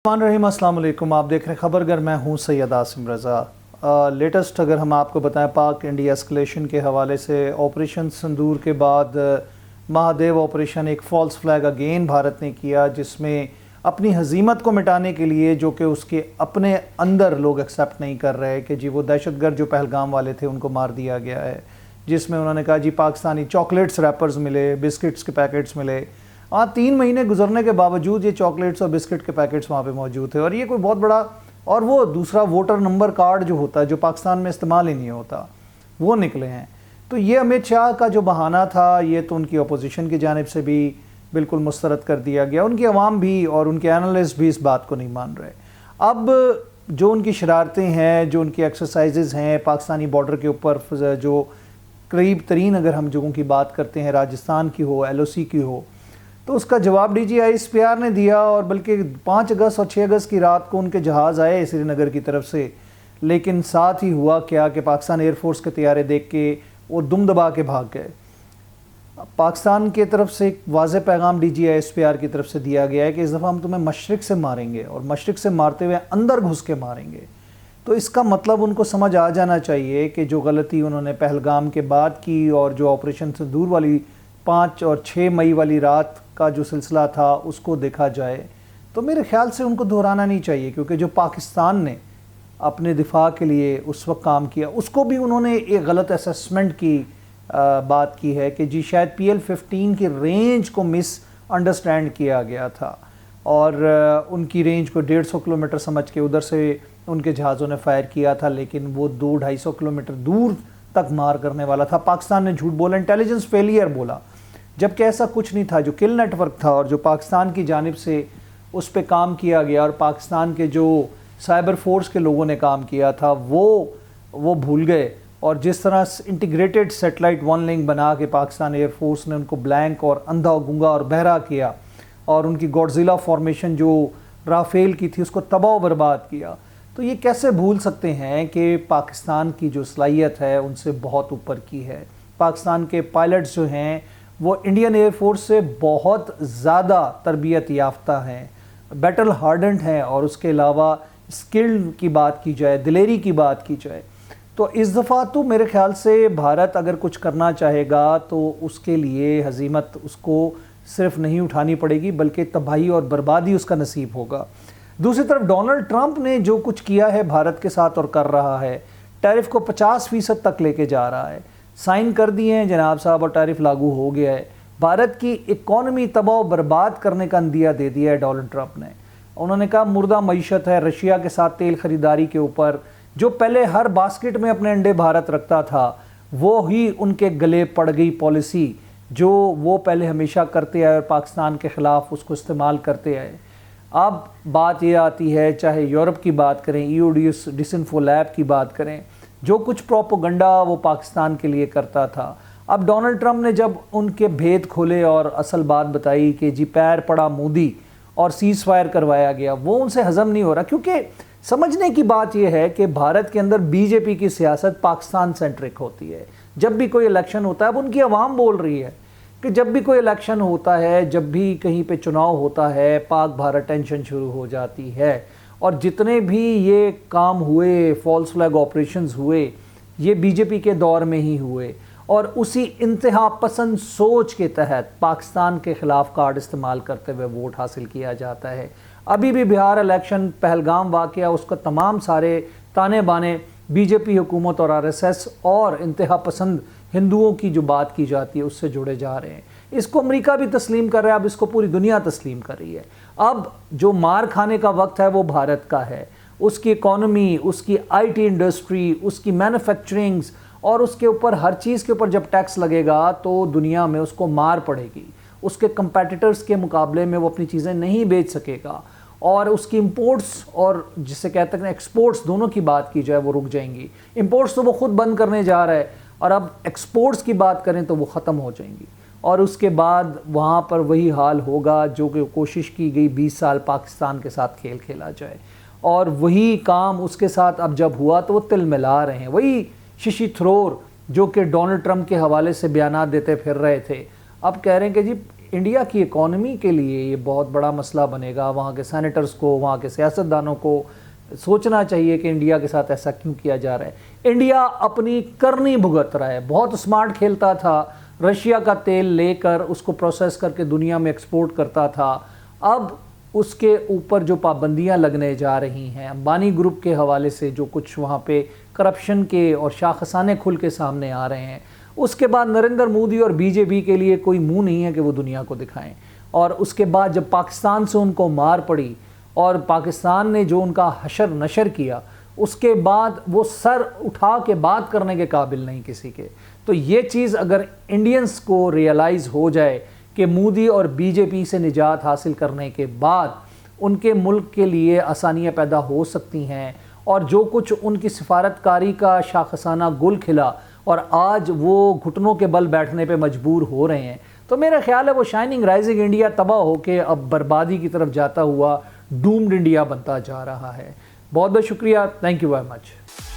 रहीम अस्सलाम वालेकुम। आप देख रहे हैं खबर घर, मैं हूं सैयद आसिम रज़ा। लेटेस्ट अगर हम आपको बताएं, पाक इंडिया एस्केलेशन के हवाले से ऑपरेशन सिंदूर के बाद महादेव ऑपरेशन एक फॉल्स फ्लैग अगेन भारत ने किया, जिसमें अपनी हजीमत को मिटाने के लिए, जो कि उसके अपने अंदर लोग एक्सेप्ट नहीं कर रहे कि जी वो दहशतगर्द जो पहलगाम वाले थे उनको मार दिया गया है, जिसमें उन्होंने कहा जी पाकिस्तानी चॉकलेट्स रैपर्स मिले, बिस्किट्स के पैकेट्स मिले। 3 महीने गुजरने के बावजूद ये चॉकलेट्स और बिस्किट के पैकेट्स वहाँ पे मौजूद थे, और ये कोई बहुत बड़ा, और वो दूसरा वोटर नंबर कार्ड जो होता है जो पाकिस्तान में इस्तेमाल ही नहीं होता, वो निकले हैं। तो ये अमित शाह का जो बहाना था, ये तो उनकी अपोजिशन की जानिब से भी बिल्कुल मुस्तरद कर दिया गया, उनकी अवाम भी और उनके एनालिस्ट भी इस बात को नहीं मान रहे। अब जो उनकी शरारतें हैं, जो उनकी एक्सरसाइजेज़ हैं पाकिस्तानी बॉर्डर के ऊपर, जो करीब तरीन अगर हम जगहों की बात करते हैं, राजस्थान की हो, LOC की हो, तो उसका जवाब DGI SPR ने दिया। और बल्कि 5 अगस्त और 6 अगस्त की रात को उनके जहाज़ आए श्रीनगर की तरफ से, लेकिन साथ ही हुआ क्या कि पाकिस्तान एयरफोर्स के तैयारे देख के वो दुम दबा के भाग गए। पाकिस्तान की तरफ से एक वाज़ेह पैगाम DGI SPR की तरफ से दिया गया है कि इस दफ़ा हम तुम्हें मशरिक़ से मारेंगे, और मशरिक़ से मारते हुए अंदर घुस के मारेंगे। तो इसका मतलब उनको समझ आ जाना चाहिए कि जो गलती उन्होंने पहलगाम के बाद की, और जो ऑपरेशन सिंदूर वाली 5 और 6 मई वाली रात का जो सिलसिला था उसको देखा जाए, तो मेरे ख़्याल से उनको दोहराना नहीं चाहिए, क्योंकि जो पाकिस्तान ने अपने दिफा के लिए उस वक्त काम किया, उसको भी उन्होंने एक गलत असेसमेंट की बात की है कि जी शायद PL-15 की रेंज को मिस अंडरस्टैंड किया गया था, और उनकी रेंज को 150 किलोमीटर समझ के उधर से उनके जहाज़ों ने फायर किया था, लेकिन वो 200-250 किलोमीटर दूर तक मार करने वाला था। पाकिस्तान ने झूठ बोला, इंटेलिजेंस फेलियर बोला, जबकि ऐसा कुछ नहीं था। जो किल नेटवर्क था और जो पाकिस्तान की जानिब से उस पर काम किया गया, और पाकिस्तान के जो साइबर फोर्स के लोगों ने काम किया था, वो भूल गए। और जिस तरह इंटीग्रेटेड सेटेलाइट वन लिंक बना के पाकिस्तान एयरफोर्स ने उनको ब्लैंक और अंधा, गुंगा और बहरा किया, और उनकी गॉडजिला फॉर्मेशन जो राफेल की थी उसको तबाह बर्बाद किया। तो ये कैसे भूल सकते हैं कि पाकिस्तान की जो सलाहियत है उनसे बहुत ऊपर की है। पाकिस्तान के पायलट्स जो हैं वो इंडियन एयरफोर्स से बहुत ज़्यादा तरबियत याफ्ता हैं, बैटल हार्डेंड हैं, और उसके अलावा स्किल्ड की बात की जाए, दिलेरी की बात की जाए, तो इस दफ़ा तो मेरे ख़्याल से भारत अगर कुछ करना चाहेगा तो उसके लिए हजीमत उसको सिर्फ नहीं उठानी पड़ेगी, बल्कि तबाही और बर्बादी उसका नसीब होगा। दूसरी तरफ डोनाल्ड ट्रंप ने जो कुछ किया है भारत के साथ और कर रहा है, टैरिफ को 50% तक लेके जा रहा है, साइन कर दिए हैं जनाब साहब और टैरिफ लागू हो गया है। भारत की इकॉनमी तबाह बर्बाद करने का अंदिया दे दिया है डोनाल्ड ट्रंप ने। उन्होंने कहा मुर्दा मईशत है। रशिया के साथ तेल ख़रीदारी के ऊपर, जो पहले हर बास्केट में अपने अंडे भारत रखता था, वो ही उनके गले पड़ गई पॉलिसी जो वो पहले हमेशा करते आए और पाकिस्तान के ख़िलाफ़ उसको इस्तेमाल करते आए। अब बात ये आती है, चाहे यूरोप की बात करें, EU डिसइंफोलैब की बात करें, जो कुछ प्रोपोगंडा वो पाकिस्तान के लिए करता था, अब डोनाल्ड ट्रंप ने जब उनके भेद खोले और असल बात बताई कि जी पैर पड़ा मोदी और सीज़ फायर करवाया गया, वो उनसे हज़म नहीं हो रहा। क्योंकि समझने की बात यह है कि भारत के अंदर BJP की सियासत पाकिस्तान सेंट्रिक होती है। जब भी कोई इलेक्शन होता है, अब उनकी आवाम बोल रही है कि जब भी कोई इलेक्शन होता है, जब भी कहीं पे चुनाव होता है, पाक भारत टेंशन शुरू हो जाती है। और जितने भी ये काम हुए, फॉल्स फ्लैग ऑपरेशंस हुए, ये BJP के दौर में ही हुए, और उसी इंतहा पसंद सोच के तहत पाकिस्तान के ख़िलाफ़ कार्ड इस्तेमाल करते हुए वोट हासिल किया जाता है। अभी भी बिहार इलेक्शन, पहलगाम वाक़या, उसका तमाम सारे ताने बाने BJP हुकूमत और RSS और इंतहा पसंद हिंदुओं की जो बात की जाती है उससे जुड़े जा रहे हैं। इसको अमेरिका भी तस्लीम कर रहा है, अब इसको पूरी दुनिया तस्लीम कर रही है। अब जो मार खाने का वक्त है वो भारत का है। उसकी इकॉनमी, उसकी IT इंडस्ट्री, उसकी मैन्युफैक्चरिंग्स, और उसके ऊपर हर चीज़ के ऊपर जब टैक्स लगेगा तो दुनिया में उसको मार पड़ेगी। उसके कंपेटिटर्स के मुकाबले में वो अपनी चीज़ें नहीं बेच सकेगा, और उसकी इंपोर्ट्स और जिसे कहते हैं एक्सपोर्ट्स, दोनों की बात की जाए वो रुक जाएंगी। इंपोर्ट्स तो वो खुद बंद करने जा रहा है, और अब एक्सपोर्ट्स की बात करें तो वो ख़त्म हो जाएंगी। और उसके बाद वहाँ पर वही हाल होगा जो कि कोशिश की गई 20 साल पाकिस्तान के साथ खेल खेला जाए, और वही काम उसके साथ अब जब हुआ तो वो तिल मिला रहे हैं। वही शशि थरूर जो कि डोनाल्ड ट्रंप के हवाले से बयान देते फिर रहे थे, अब कह रहे हैं कि जी انڈیا کی اکانومی کے لیے یہ بہت بڑا مسئلہ بنے گا. وہاں کے سینیٹرز کو, وہاں کے سیاستدانوں کو سوچنا چاہیے کہ انڈیا کے ساتھ ایسا کیوں کیا جا رہا ہے. انڈیا اپنی کرنی بھگت رہا ہے. بہت اسمارٹ کھیلتا تھا, رشیا کا تیل لے کر اس کو پروسیس کر کے دنیا میں ایکسپورٹ کرتا تھا. اب اس کے اوپر جو پابندیاں لگنے جا رہی ہیں امبانی گروپ کے حوالے سے, جو کچھ وہاں پہ کرپشن کے اور شاخسانے کھل کے سامنے آ رہے ہیں, اس کے بعد نریندر مودی اور بی جے پی کے لیے کوئی منہ نہیں ہے کہ وہ دنیا کو دکھائیں. اور اس کے بعد جب پاکستان سے ان کو مار پڑی اور پاکستان نے جو ان کا حشر نشر کیا, اس کے بعد وہ سر اٹھا کے بات کرنے کے قابل نہیں کسی کے. تو یہ چیز اگر انڈینز کو ریئلائز ہو جائے کہ مودی اور بی جے پی سے نجات حاصل کرنے کے بعد ان کے ملک کے لیے آسانیاں پیدا ہو سکتی ہیں, اور جو کچھ ان کی سفارتکاری کا شاخسانہ گل کھلا اور آج وہ گھٹنوں کے بل بیٹھنے پہ مجبور ہو رہے ہیں, تو میرا خیال ہے وہ شائننگ رائزنگ انڈیا تباہ ہو کے اب بربادی کی طرف جاتا ہوا ڈومڈ انڈیا بنتا جا رہا ہے. بہت بہت شکریہ. Thank you very much.